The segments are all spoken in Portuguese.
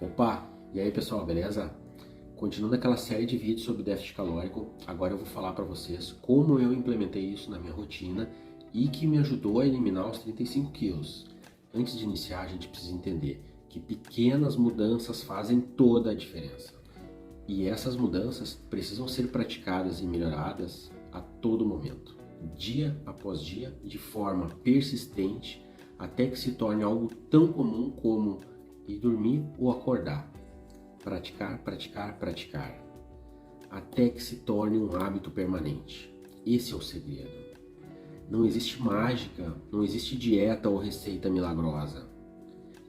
Opa! E aí pessoal, beleza? Continuando aquela série de vídeos sobre déficit calórico, agora eu vou falar para vocês como eu implementei isso na minha rotina e que me ajudou a eliminar os 35 quilos. Antes de iniciar, a gente precisa entender que pequenas mudanças fazem toda a diferença. E essas mudanças precisam ser praticadas e melhoradas a todo momento, dia após dia, de forma persistente, até que se torne algo tão comum como ir dormir ou acordar. Praticar, praticar, praticar, até que se torne um hábito permanente. Esse é o segredo. Não existe mágica, não existe dieta ou receita milagrosa.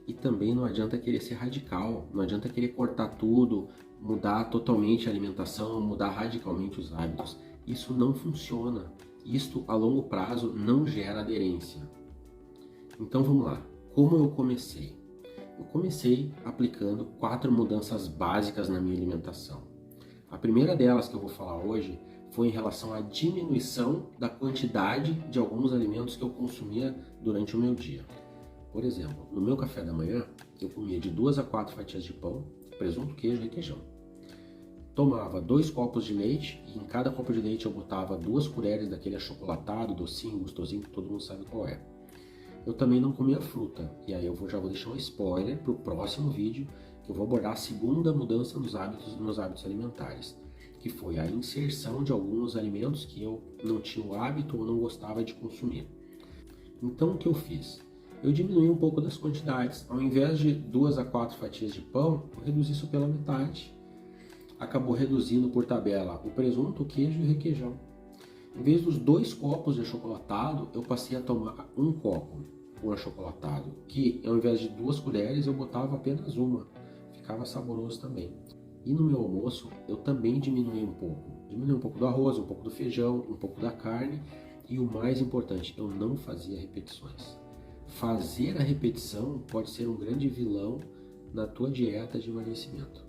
E também não adianta querer ser radical, não adianta querer cortar tudo, mudar totalmente a alimentação, mudar radicalmente os hábitos. Isso não funciona. Isto a longo prazo não gera aderência. Então vamos lá. Como eu comecei? Eu comecei aplicando 4 mudanças básicas na minha alimentação. A primeira delas que eu vou falar hoje foi em relação à diminuição da quantidade de alguns alimentos que eu consumia durante o meu dia. Por exemplo, no meu café da manhã, eu comia de 2 a 4 fatias de pão, presunto, queijo e requeijão. Tomava 2 copos de leite e em cada copo de leite eu botava 2 colheres daquele achocolatado, docinho, gostosinho, que todo mundo sabe qual é. Eu também não comia fruta, e aí eu já vou deixar um spoiler para o próximo vídeo, que eu vou abordar a segunda mudança nos hábitos alimentares, que foi a inserção de alguns alimentos que eu não tinha o hábito ou não gostava de consumir. Então o que eu fiz? Eu diminui um pouco das quantidades, ao invés de 2 a 4 fatias de pão, eu reduzi isso pela metade. Acabou reduzindo por tabela o presunto, o queijo e o requeijão. Em vez dos 2 copos de achocolatado, eu passei a tomar 1 copo com achocolatado, que ao invés de 2 colheres eu botava apenas uma, ficava saboroso também. E no meu almoço eu também diminui um pouco do arroz, um pouco do feijão, um pouco da carne e o mais importante, eu não fazia repetições. Fazer a repetição pode ser um grande vilão na tua dieta de emagrecimento.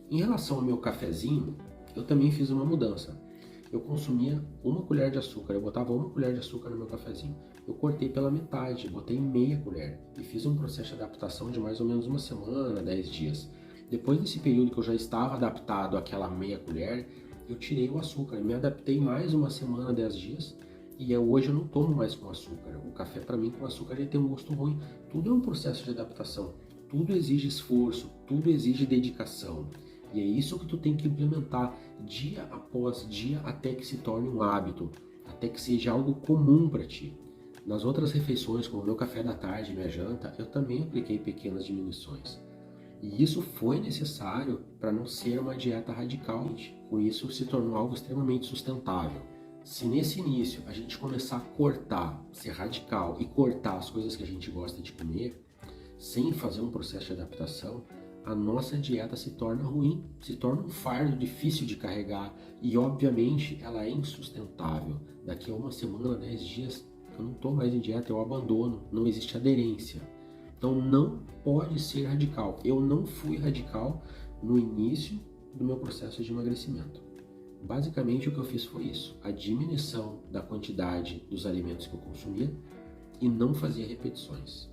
Em relação ao meu cafezinho, eu também fiz uma mudança. Eu consumia 1 colher de açúcar, eu botava 1 colher de açúcar no meu cafezinho. Eu cortei pela metade, botei meia colher e fiz um processo de adaptação de mais ou menos 1 semana, 10 dias. Depois desse período que eu já estava adaptado àquela meia colher, eu tirei o açúcar, me adaptei mais 1 semana, 10 dias e hoje eu não tomo mais com açúcar. O café para mim com açúcar ele tem um gosto ruim. Tudo é um processo de adaptação, tudo exige esforço, tudo exige dedicação. E é isso que tu tem que implementar dia após dia até que se torne um hábito, até que seja algo comum para ti. Nas outras refeições, como o meu café da tarde e minha janta, eu também apliquei pequenas diminuições. E isso foi necessário para não ser uma dieta radical. Com isso se tornou algo extremamente sustentável. Se nesse início a gente começar a cortar, ser radical e cortar as coisas que a gente gosta de comer, sem fazer um processo de adaptação, a nossa dieta se torna ruim, se torna um fardo difícil de carregar e obviamente ela é insustentável. Daqui a 1 semana, 10 dias, eu não estou mais em dieta, eu abandono, não existe aderência. Então não pode ser radical. Eu não fui radical no início do meu processo de emagrecimento. Basicamente o que eu fiz foi isso, a diminuição da quantidade dos alimentos que eu consumia e não fazia repetições.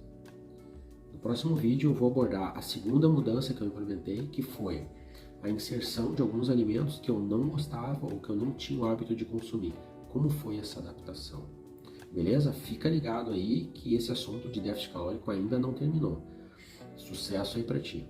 No próximo vídeo eu vou abordar a segunda mudança que eu implementei, que foi a inserção de alguns alimentos que eu não gostava ou que eu não tinha o hábito de consumir. Como foi essa adaptação? Beleza? Fica ligado aí que esse assunto de déficit calórico ainda não terminou. Sucesso aí pra ti!